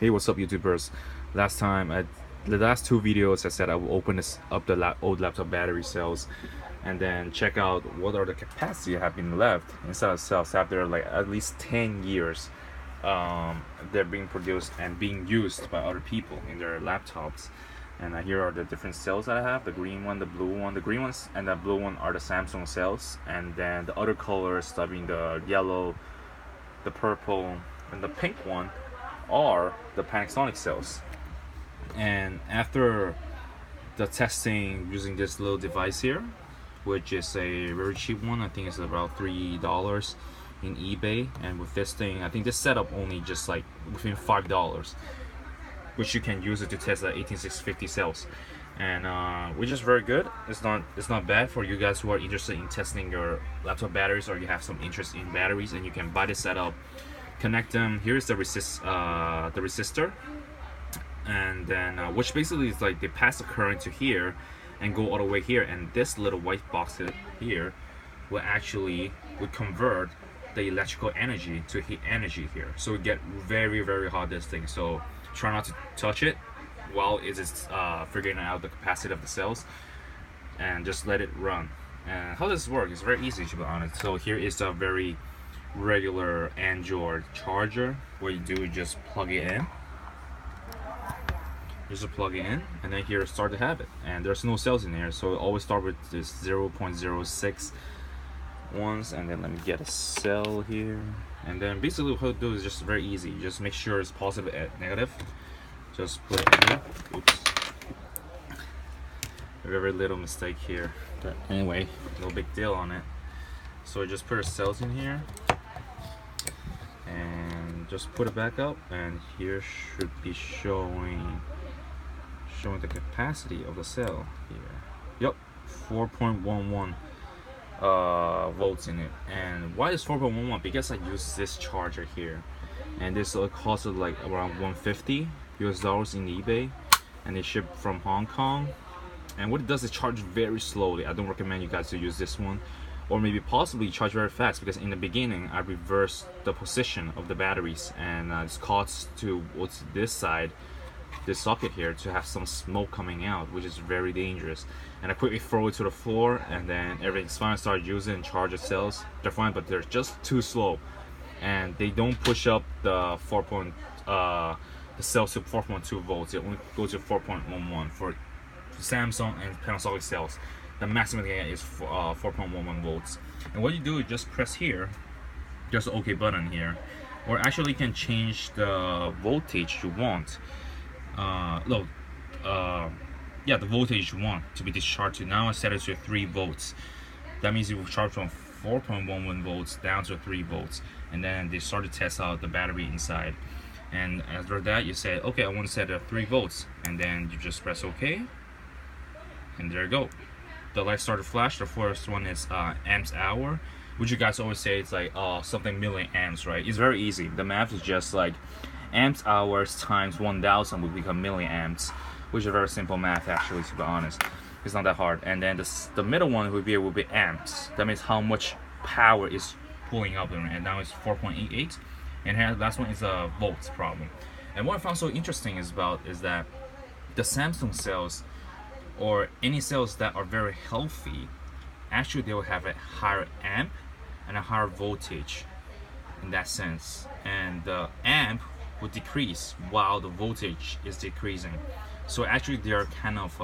Hey, what's up, YouTubers? The last two videos, I said I will open up the old laptop battery cells, and then check out what are the capacity have been left inside of cells after like at least 10 years. They're being produced and being used by other people in their laptops. And here are the different cells that I have: the green one, the blue one. The green ones and the blue one are the Samsung cells, and then the other colors, being the yellow, the purple, and the pink one, are the Panasonic cells. And after the testing using this little device here, which is a very cheap one, I think it's about $3 in eBay, and with this thing, I think this setup only just like within $5, which you can use it to test the 18650 cells, and which is very good. It's not bad for you guys who are interested in testing your laptop batteries, or you have some interest in batteries, and you can buy this setup, connect them. Here's the resistor, and then which basically is like they pass the current to here and go all the way here, and this little white box here would convert the electrical energy to heat energy here, so it get very hot, this thing. So try not to touch it while it is figuring out the capacity of the cells, and just let it run. And how does this work? It's very easy, to be honest. So here is a very regular Android charger. What you do is just plug it in. And then here start the habit, and there's no cells in here, so always start with this 0.06 ones, and then let me get a cell here, and then basically what you do is just very easy. Just make sure it's positive and negative. Just put it in. Oops, very little mistake here, but anyway, no big deal on it. So just put our cells in here and just put it back up, and here should be showing the capacity of the cell here. Yep, 4.11 volts in it. And why is 4.11? Because I use this charger here, and this costs like around $150 in eBay, and they ship from Hong Kong. And what it does is charge very slowly. I don't recommend you guys to use this one, or maybe possibly charge very fast, because in the beginning I reversed the position of the batteries, and it's caused to what's this side, this socket here, to have some smoke coming out, which is very dangerous. And I quickly throw it to the floor, and then everything's fine. I start using and charge the cells. They're fine, but they're just too slow, and they don't push up the the cells to 4.2 volts. They only go to 4.11 for Samsung and Panasonic cells. The maximum they get is 4.11 volts. And what you do is just press here, there's an OK button here, or actually you can change the voltage you want. The voltage you want to be discharged to. Now I set it to 3 volts. That means it will charge from 4.11 volts down to 3 volts, and then they start to test out the battery inside. And after that, you say, okay, I want to set it at 3 volts, and then you just press OK, and there you go. The light started to flash. The first one is amps hour, which you guys always say it's like something milliamps, right? It's very easy. The math is just like amps hours times 1000 will become milliamps, which is a very simple math, actually, to be honest. It's not that hard. And then the middle one will be amps. That means how much power is pulling up, and now it's 4.88. And here, last one is a volts problem. And what I found so interesting is that the Samsung cells, or any cells that are very healthy, actually they will have a higher amp and a higher voltage in that sense, and the amp will decrease while the voltage is decreasing. So actually they are kind of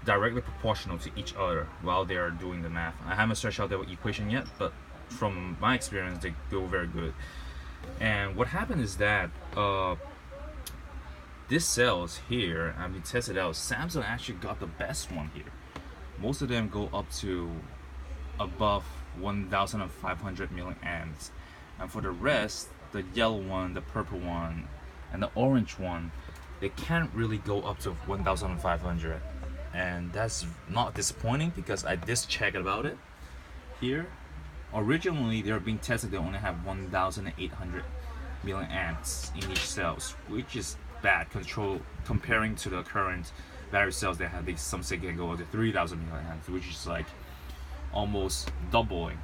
directly proportional to each other while they are doing the math. I haven't searched out the equation yet, but from my experience they go very good. And what happened is that these cells here, I mean, tested out, Samsung actually got the best one here. Most of them go up to above 1500 milliamps, and for the rest, the yellow one, the purple one, and the orange one, they can't really go up to 1500. And that's not disappointing, because I just checked about it here. Originally they're being tested, they only have 1800 milliamps in each cells, which is bad control comparing to the current battery cells. They have some say can go up to 3000 milliamps, which is like almost doubling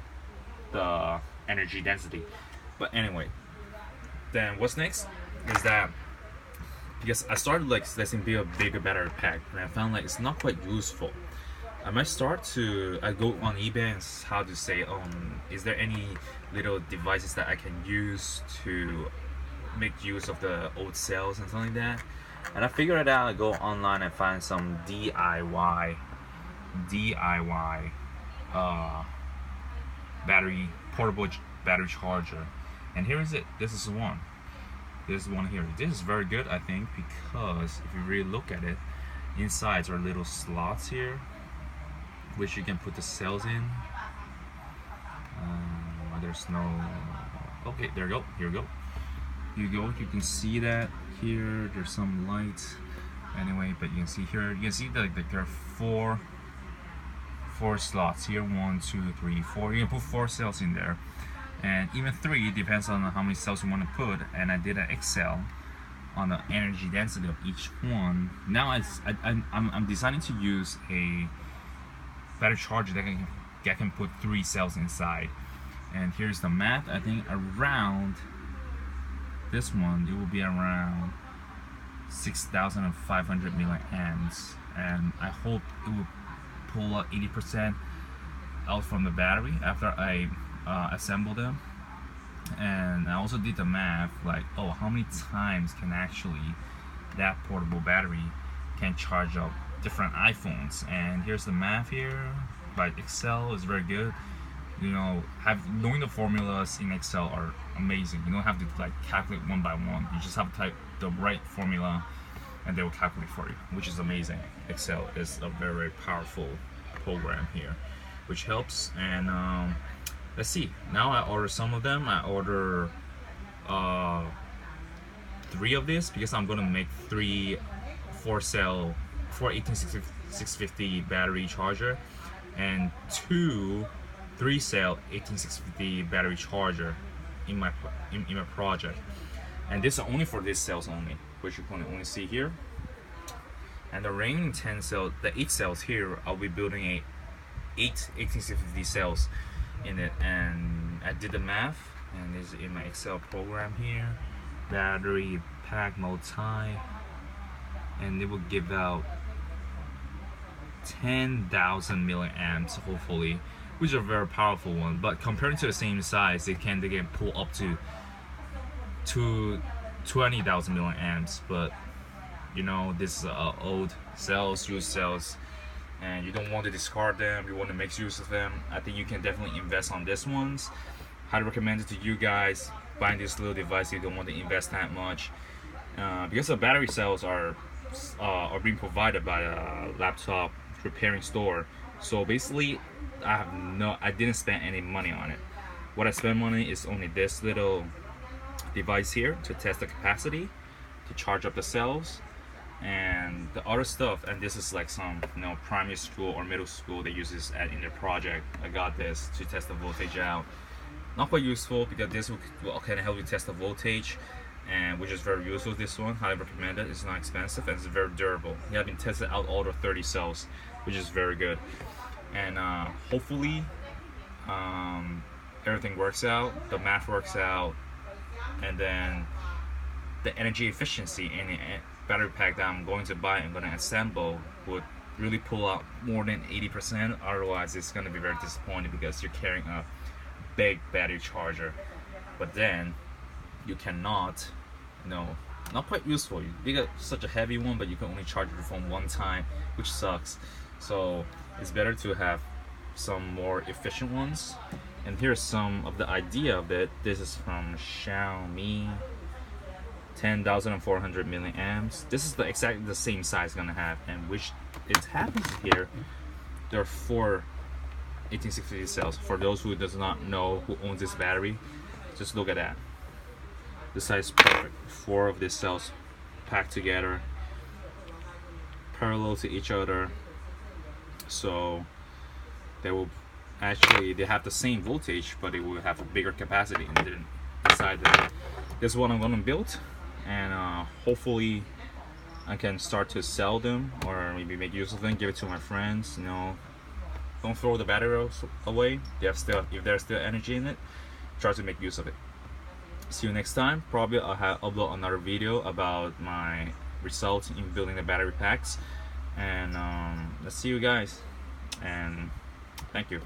the energy density. But anyway, then what's next is that because I started like testing build a bigger battery pack, and I found like it's not quite useful. I might start to I go on eBay and how to say is there any little devices that I can use to make use of the old cells and something like that. And I figured it out. I go online and find some DIY battery portable battery charger, and here is it. This is one. This one here. This is very good, I think, because if you really look at it, inside there are little slots here, which you can put the cells in. There's no. Okay, there you go. Here you go. You can see that here. There's some light. Anyway, but you can see here. You can see that there are four slots here. 1, 2, 3, 4. You can put 4 cells in there, and even 3 depends on how many cells you want to put. And I did an Excel on the energy density of each one. Now I'm deciding to use a battery charger that can put 3 cells inside. And here's the math. I think around this one it will be around 6,500 milliamps, and I hope it will pull out 80% out from the battery after I assemble them. And I also did the math, like, how many times can actually that portable battery can charge up different iPhones. And here's the math here by Excel. Is very good. You know, knowing the formulas in Excel are amazing. You don't have to like calculate one by one. You just have to type the right formula and they will calculate for you, which is amazing. Excel is a very, very powerful program here, which helps. And let's see. Now I order some of them. I order 3 of this because I'm gonna make 3 4-cell 18650 battery charger and 2 3-cell 18650 battery charger in my project. And this is only for these cells only, which you can only see here. And the remaining 10 cells, the 8 cells here, I'll be building 8 18650 cells in it. And I did the math, and this is in my Excel program here. Battery pack multi, and it will give out 10,000 milliamps hopefully, which is a very powerful one. But comparing to the same size, it can again pull up to 20,000 milliamps. But you know, this is old cells, used cells, and you don't want to discard them. You want to make use of them. I think you can definitely invest on these ones. Highly recommend it to you guys. Buying this little device, you don't want to invest that much, because the battery cells are being provided by a laptop repairing store. So basically, I didn't spend any money on it. What I spent money is only this little device here to test the capacity, to charge up the cells, and the other stuff. And this is like some primary school or middle school they use this in their project. I got this to test the voltage out. Not quite useful because this will kind of help you test the voltage, and which is very useful. This one, highly recommend it. It's not expensive and it's very durable. You have been tested out all the 30 cells, which is very good. And hopefully everything works out, the math works out, and then the energy efficiency in the battery pack that I'm going to buy and going to assemble would really pull out more than 80%. Otherwise it's going to be very disappointing because you're carrying a big battery charger, but then you cannot, not quite useful. You got such a heavy one, but you can only charge your phone one time, which sucks. So it's better to have some more efficient ones. And here's some of the idea of it. This is from Xiaomi, 10,400 milliamps. This is exactly the same size gonna have, and which it happens here. There are 4 18650 cells. For those who does not know who owns this battery, just look at that. The size is perfect. 4 of these cells packed together, parallel to each other. So they have the same voltage, but it will have a bigger capacity inside them. This is what I'm gonna build, and hopefully I can start to sell them or maybe make use of them, give it to my friends. Don't throw the batteries away. If there's still energy in it, try to make use of it. See you next time. Probably I'll upload another video about my results in building the battery packs. And let's see you guys, and thank you.